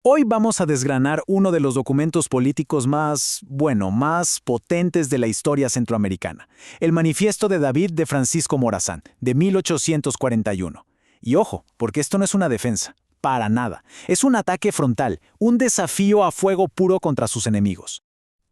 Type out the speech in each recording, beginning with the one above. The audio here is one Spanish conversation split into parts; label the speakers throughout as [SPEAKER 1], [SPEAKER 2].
[SPEAKER 1] Hoy vamos a desgranar uno de los documentos políticos más potentes de la historia centroamericana, el Manifiesto de David de Francisco Morazán, de 1841. Y ojo, porque esto no es una defensa, para nada. Es un ataque frontal, un desafío a fuego puro contra sus enemigos.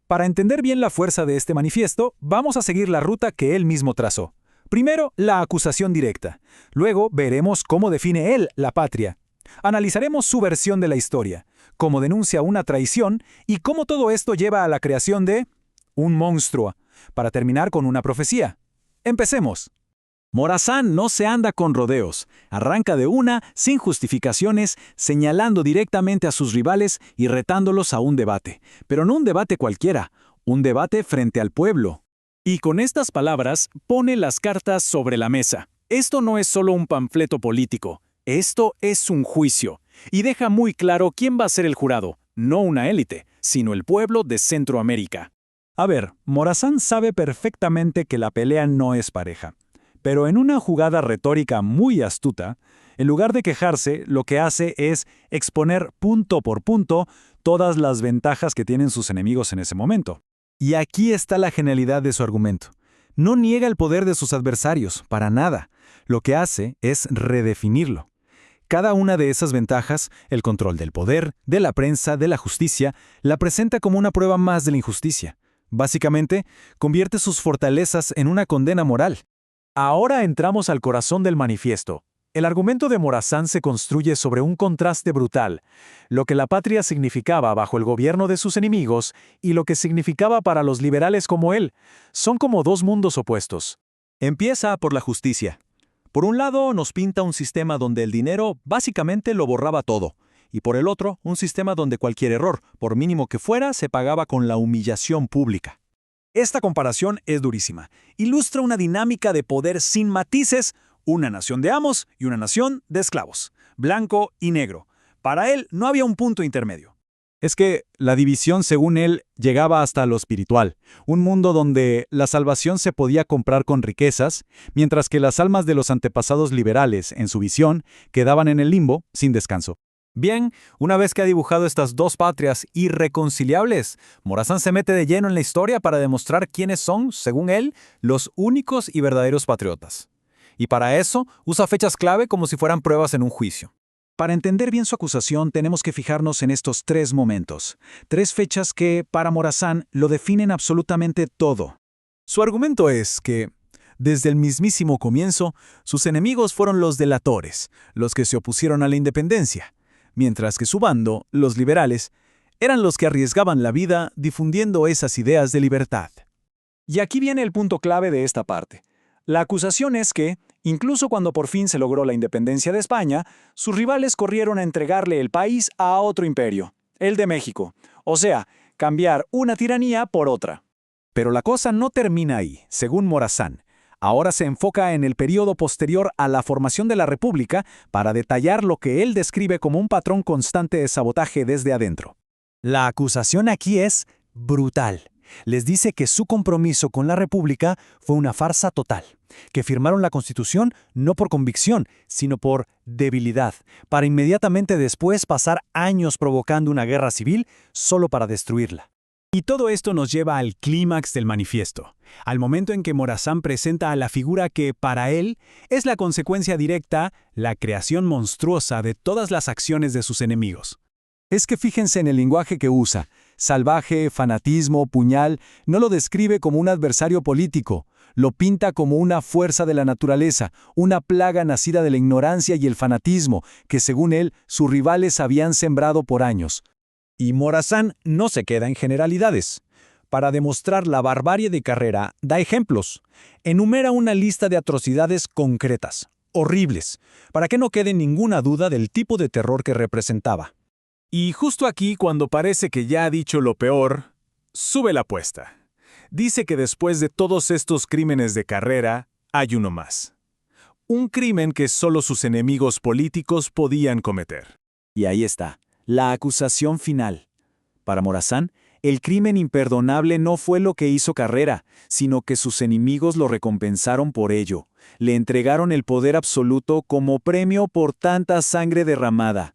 [SPEAKER 2] Para entender bien la fuerza de este manifiesto, vamos a seguir la ruta que él mismo trazó. Primero, la acusación directa. Luego, veremos cómo define él la patria. Analizaremos su versión de la historia, cómo denuncia una traición y cómo todo esto lleva a la creación de un monstruo, para terminar con una profecía. Empecemos.
[SPEAKER 1] Morazán no se anda con rodeos, arranca de una, sin justificaciones, señalando directamente a sus rivales y retándolos a un debate. Pero no un debate cualquiera, un debate frente al pueblo. Y con estas palabras pone las cartas sobre la mesa. Esto no es solo un panfleto político, esto es un juicio. Y deja muy claro quién va a ser el jurado, no una élite, sino el pueblo de Centroamérica.
[SPEAKER 2] A ver, Morazán sabe perfectamente que la pelea no es pareja. Pero en una jugada retórica muy astuta, en lugar de quejarse, lo que hace es exponer punto por punto todas las ventajas que tienen sus enemigos en ese momento. Y aquí está la genialidad de su argumento. No niega el poder de sus adversarios, para nada. Lo que hace es redefinirlo. Cada una de esas ventajas, el control del poder, de la prensa, de la justicia, la presenta como una prueba más de la injusticia. Básicamente, convierte sus fortalezas en una condena moral.
[SPEAKER 3] Ahora entramos al corazón del manifiesto. El argumento de Morazán se construye sobre un contraste brutal, lo que la patria significaba bajo el gobierno de sus enemigos y lo que significaba para los liberales como él. Son como dos mundos opuestos.
[SPEAKER 4] Empieza por la justicia. Por un lado, nos pinta un sistema donde el dinero básicamente lo borraba todo, y por el otro, un sistema donde cualquier error, por mínimo que fuera, se pagaba con la humillación pública.
[SPEAKER 2] Esta comparación es durísima. Ilustra una dinámica de poder sin matices, una nación de amos y una nación de esclavos, blanco y negro. Para él no había un punto intermedio. Es que la división, según él, llegaba hasta lo espiritual, un mundo donde la salvación se podía comprar con riquezas, mientras que las almas de los antepasados liberales, en su visión, quedaban en el limbo sin descanso.
[SPEAKER 3] Bien, una vez que ha dibujado estas dos patrias irreconciliables, Morazán se mete de lleno en la historia para demostrar quiénes son, según él, los únicos y verdaderos patriotas. Y para eso, usa fechas clave como si fueran pruebas en un juicio.
[SPEAKER 1] Para entender bien su acusación, tenemos que fijarnos en estos tres momentos. Tres fechas que, para Morazán, lo definen absolutamente todo.
[SPEAKER 2] Su argumento es que, desde el mismísimo comienzo, sus enemigos fueron los delatores, los que se opusieron a la independencia, mientras que su bando, los liberales, eran los que arriesgaban la vida difundiendo esas ideas de libertad. Y aquí viene el punto clave de esta parte. La acusación es que, incluso cuando por fin se logró la independencia de España, sus rivales corrieron a entregarle el país a otro imperio, el de México. O sea, cambiar una tiranía por otra. Pero la cosa no termina ahí, según Morazán. Ahora se enfoca en el periodo posterior a la formación de la República para detallar lo que él describe como un patrón constante de sabotaje desde adentro. La acusación aquí es brutal. Les dice que su compromiso con la República fue una farsa total, que firmaron la Constitución no por convicción, sino por debilidad, para inmediatamente después pasar años provocando una guerra civil solo para destruirla. Y todo esto nos lleva al clímax del manifiesto, al momento en que Morazán presenta a la figura que, para él, es la consecuencia directa, la creación monstruosa de todas las acciones de sus enemigos. Es que fíjense en el lenguaje que usa. Salvaje, fanatismo, puñal, no lo describe como un adversario político, lo pinta como una fuerza de la naturaleza, una plaga nacida de la ignorancia y el fanatismo, que según él, sus rivales habían sembrado por años. Y Morazán no se queda en generalidades. Para demostrar la barbarie de Carrera, da ejemplos. Enumera una lista de atrocidades concretas, horribles, para que no quede ninguna duda del tipo de terror que representaba.
[SPEAKER 3] Y justo aquí, cuando parece que ya ha dicho lo peor, sube la apuesta. Dice que después de todos estos crímenes de Carrera, hay uno más. Un crimen que solo sus enemigos políticos podían cometer.
[SPEAKER 1] Y ahí está, la acusación final. Para Morazán, el crimen imperdonable no fue lo que hizo Carrera, sino que sus enemigos lo recompensaron por ello. Le entregaron el poder absoluto como premio por tanta sangre derramada.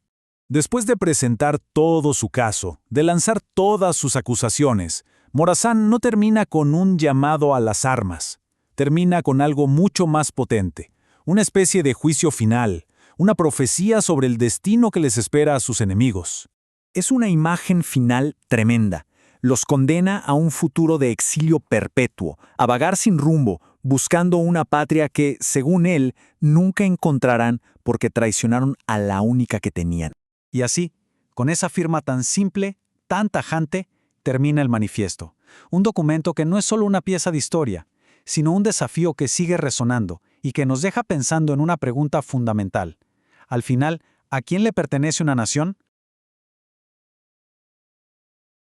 [SPEAKER 2] Después de presentar todo su caso, de lanzar todas sus acusaciones, Morazán no termina con un llamado a las armas. Termina con algo mucho más potente, una especie de juicio final, una profecía sobre el destino que les espera a sus enemigos.
[SPEAKER 5] Es una imagen final tremenda. Los condena a un futuro de exilio perpetuo, a vagar sin rumbo, buscando una patria que, según él, nunca encontrarán porque traicionaron a la única que tenían.
[SPEAKER 3] Y así, con esa firma tan simple, tan tajante, termina el manifiesto. Un documento que no es solo una pieza de historia, sino un desafío que sigue resonando y que nos deja pensando en una pregunta fundamental. Al final, ¿a quién le pertenece una nación?